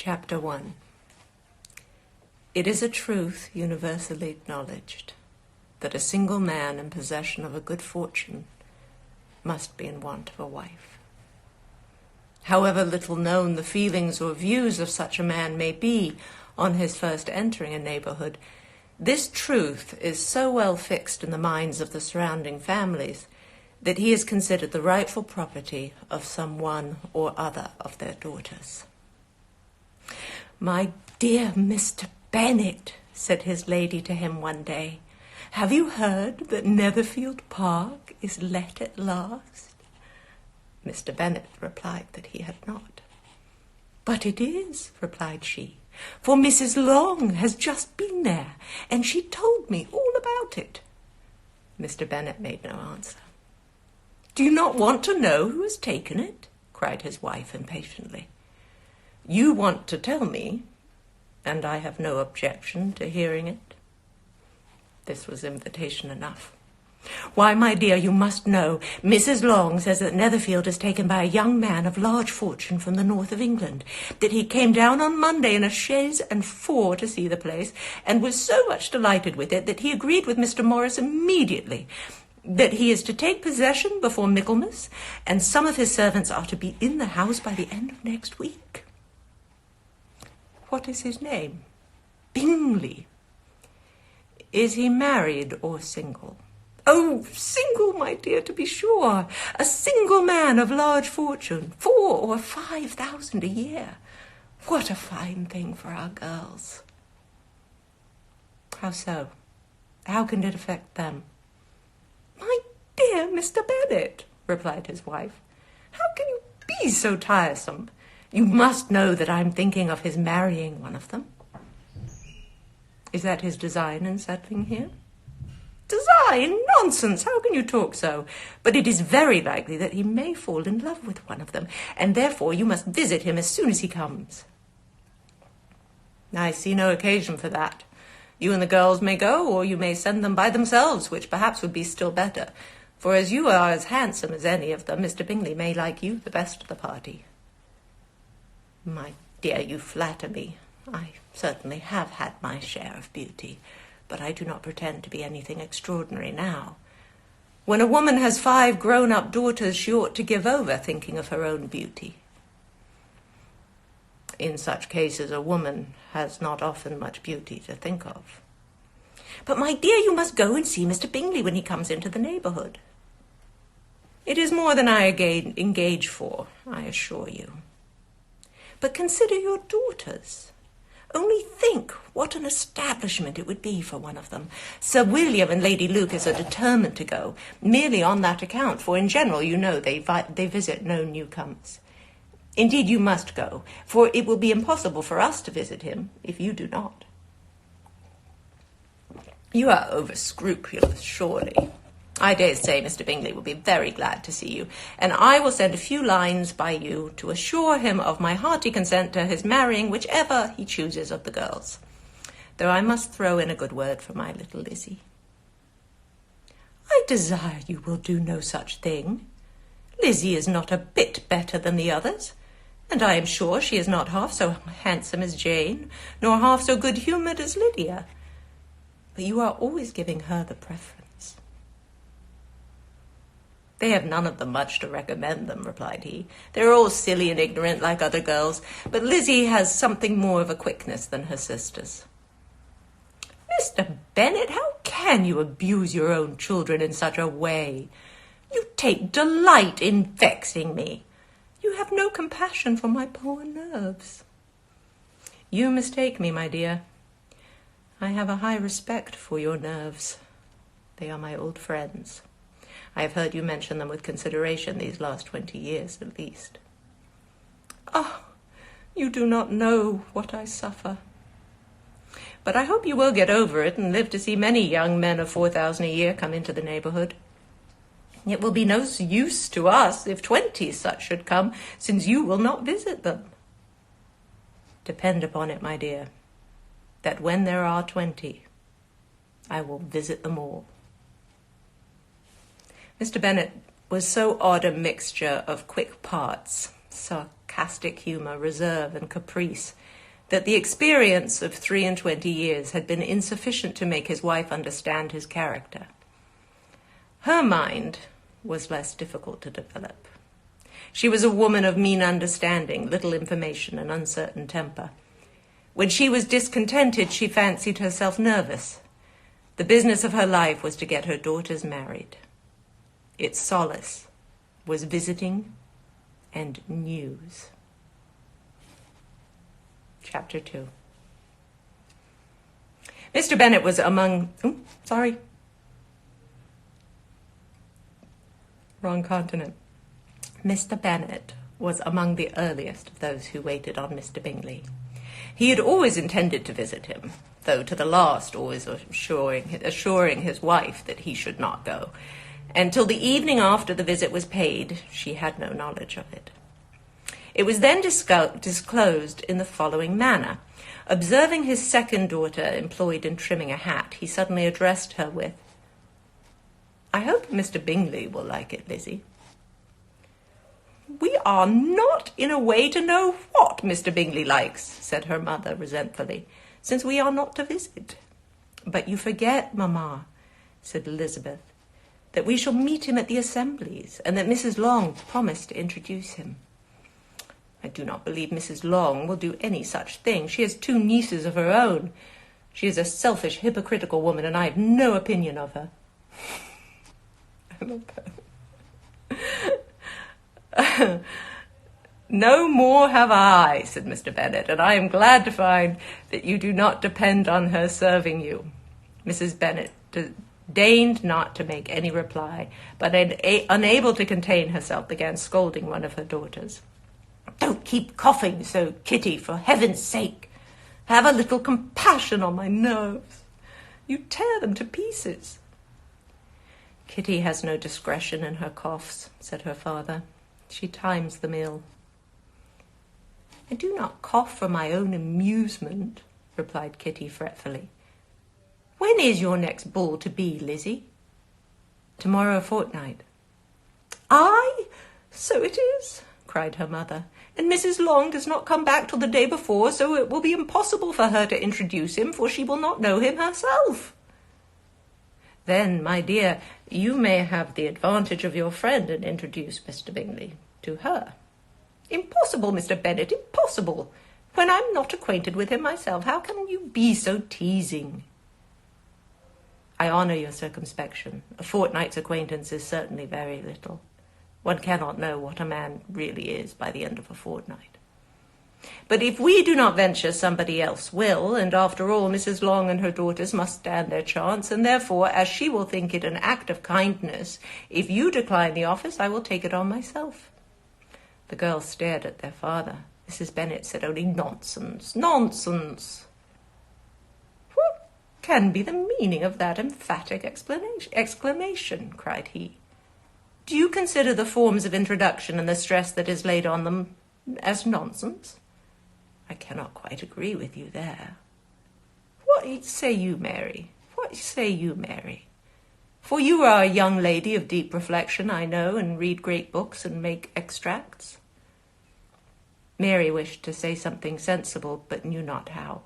Chapter 1. It is a truth universally acknowledged that a single man in possession of a good fortune must be in want of a wife. However little known the feelings or views of such a man may be on his first entering a neighborhood, this truth is so well fixed in the minds of the surrounding families that he is considered the rightful property of some one or other of their daughters. "My dear Mr. Bennet," said his lady to him one day, "have you heard that Netherfield Park is let at last?" Mr. Bennet replied that he had not. "But it is," replied she, "for Mrs. Long has just been there, and she told me all about it." Mr. Bennet made no answer. "Do you not want to know who has taken it?" cried his wife impatiently. "You want to tell me, and I have no objection to hearing it." This was invitation enough. "Why, my dear, you must know. Mrs. Long says that Netherfield is taken by a young man of large fortune from the north of England, that he came down on Monday in a chaise and four to see the place, and was so much delighted with it that he agreed with Mr. Morris immediately, that he is to take possession before Michaelmas, and some of his servants are to be in the house by the end of next week." "What is his name?" "Bingley." "Is he married or single?" "Oh, single, my dear, to be sure. A single man of large fortune, 4,000 or 5,000 a year. What a fine thing for our girls." "How so? How can it affect them?" "My dear Mr. Bennet," replied his wife, "how can you be so tiresome? You must know that I am thinking of his marrying one of them." "Is that his design in settling here?" "Design? Nonsense! How can you talk so? But it is very likely that he may fall in love with one of them, and therefore you must visit him as soon as he comes." "I see no occasion for that. You and the girls may go, or you may send them by themselves, which perhaps would be still better, for as you are as handsome as any of them, Mr. Bingley may like you the best of the party." "My dear, you flatter me. I certainly have had my share of beauty, but I do not pretend to be anything extraordinary now. When a woman has 5 grown-up daughters, she ought to give over thinking of her own beauty." "In such cases, a woman has not often much beauty to think of." "But, my dear, you must go and see Mr. Bingley when he comes into the neighborhood." "It is more than I engage for, I assure you." "But consider your daughters. Only think what an establishment it would be for one of them. Sir William and Lady Lucas are determined to go, merely on that account, for in general, you know, they visit no newcomers. Indeed, you must go, for it will be impossible for us to visit him if you do not." "You are over-scrupulous, surely. I dare say Mr. Bingley will be very glad to see you, and I will send a few lines by you to assure him of my hearty consent to his marrying whichever he chooses of the girls, though I must throw in a good word for my little Lizzie." "I desire you will do no such thing. Lizzie is not a bit better than the others, and I am sure she is not half so handsome as Jane, nor half so good-humoured as Lydia. But you are always giving her the preference." "They have none of them much to recommend them," replied he. "They are all silly and ignorant like other girls, but Lizzie has something more of a quickness than her sisters." "Mr. Bennet, how can you abuse your own children in such a way? You take delight in vexing me. You have no compassion for my poor nerves." "You mistake me, my dear. I have a high respect for your nerves. They are my old friends. I have heard you mention them with consideration these last 20 years at least." "Ah, you do not know what I suffer." "But I hope you will get over it and live to see many young men of 4,000 a year come into the neighborhood. It will be no use to us if 20 such should come, since you will not visit them." "Depend upon it, my dear, that when there are 20, I will visit them all." Mr. Bennet was so odd a mixture of quick parts sarcastic humour, reserve, and caprice, that the experience of 23 years had been insufficient to make his wife understand his character. Her mind was less difficult to develop. She was a woman of mean understanding, little information, and uncertain temper. When she was discontented, she fancied herself nervous. The business of her life was to get her daughters married. Its solace was visiting and news. Chapter 2. Mr. Bennet was among... Wrong continent. Mr. Bennet was among the earliest of those who waited on Mr. Bingley. He had always intended to visit him, though to the last always assuring his wife that he should not go. And till the evening after the visit was paid, she had no knowledge of it. It was then disclosed in the following manner. Observing his second daughter employed in trimming a hat, he suddenly addressed her with, "I hope Mr. Bingley will like it, Lizzie." "We are not in a way to know what Mr. Bingley likes," said her mother resentfully, "since we are not to visit." "But you forget, mamma," said Elizabeth, "that we shall meet him at the assemblies, and that Mrs. Long promised to introduce him." "I do not believe Mrs. Long will do any such thing. She has 2 nieces of her own. She is a selfish, hypocritical woman, and I have no opinion of her." I love that. "No more have I," said Mr. Bennet, "and I am glad to find that you do not depend on her serving you." Mrs. Bennet deigned not to make any reply, but unable to contain herself, began scolding one of her daughters. "Don't keep coughing so, Kitty, for heaven's sake. Have a little compassion on my nerves. You tear them to pieces." "Kitty has no discretion in her coughs," said her father. "She times them ill." "I do not cough for my own amusement," replied Kitty fretfully. "When is your next ball to be, Lizzie?" "Tomorrow fortnight." "Aye, so it is," cried her mother. "And Mrs. Long does not come back till the day before, so it will be impossible for her to introduce him, for she will not know him herself." "Then, my dear, you may have the advantage of your friend and introduce Mr. Bingley to her." "Impossible, Mr. Bennet, impossible. When I'm not acquainted with him myself, how can you be so teasing?" "I honour your circumspection. A fortnight's acquaintance is certainly very little. One cannot know what a man really is by the end of a fortnight. But if we do not venture, somebody else will, and after all, Mrs. Long and her daughters must stand their chance, and therefore, as she will think it an act of kindness, if you decline the office, I will take it on myself." The girls stared at their father. Mrs. Bennet said only, "Nonsense, nonsense." "What can be the meaning of that emphatic exclamation?" cried he. "Do you consider the forms of introduction and the stress that is laid on them as nonsense?" "I cannot quite agree with you there." What say you, Mary? What say you, Mary? For you are a young lady of deep reflection, I know, and read great books and make extracts." Mary wished to say something sensible, but knew not how.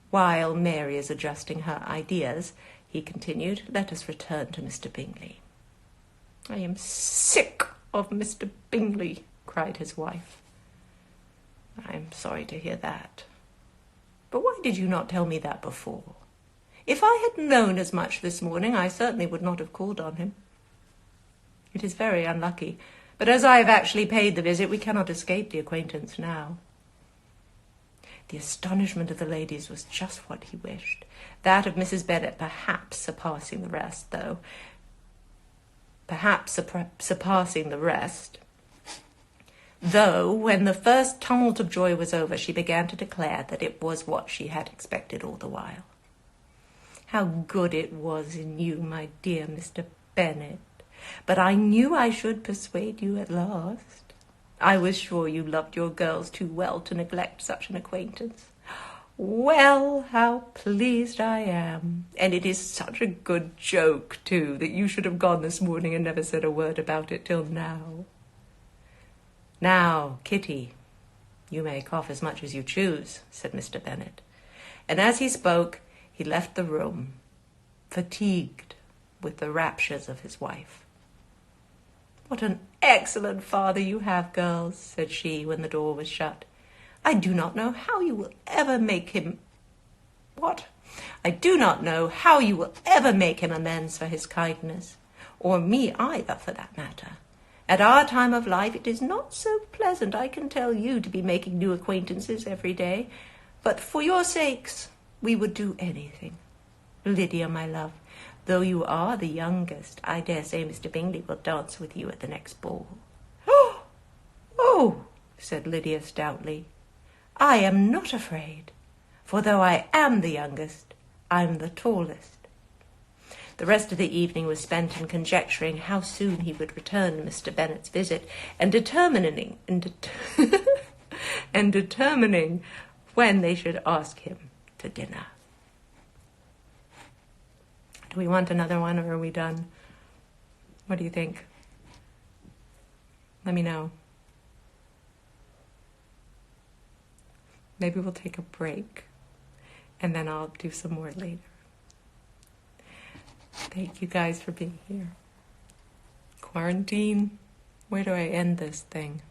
"While Mary is adjusting her ideas," he continued, "let us return to Mr. Bingley." "I am sick of Mr. Bingley," cried his wife. "I am sorry to hear that. But why did you not tell me that before? If I had known as much this morning, I certainly would not have called on him. It is very unlucky, but as I have actually paid the visit, we cannot escape the acquaintance now." The astonishment of the ladies was just what he wished, that of Mrs. Bennet perhaps surpassing the rest, though when the first tumult of joy was over, she began to declare that it was what she had expected all the while. "How good it was in you, my dear Mr. Bennet! But I knew I should persuade you at last. I was sure you loved your girls too well to neglect such an acquaintance. Well, how pleased I am! And it is such a good joke, too, that you should have gone this morning and never said a word about it till now." "Now, Kitty, you may cough as much as you choose," said Mr. Bennet. And as he spoke, he left the room, fatigued with the raptures of his wife. "What an excellent father you have, girls," said she, when the door was shut. "I do not know how you will ever make him... I do not know how you will ever make him amends for his kindness, or me either, for that matter. At our time of life it is not so pleasant, I can tell you, to be making new acquaintances every day, but for your sakes we would do anything. Lydia, my love, though you are the youngest, I dare say Mr. Bingley will dance with you at the next ball." "Oh," said Lydia stoutly, "I am not afraid, for though I am the youngest, I'm the tallest." The rest of the evening was spent in conjecturing how soon he would return Mr. Bennet's visit, and determining when they should ask him to dinner. Do we want another one, or are we done? What do you think? Let me know. Maybe we'll take a break, and then I'll do some more later. Thank you guys for being here. Quarantine. Where do I end this thing?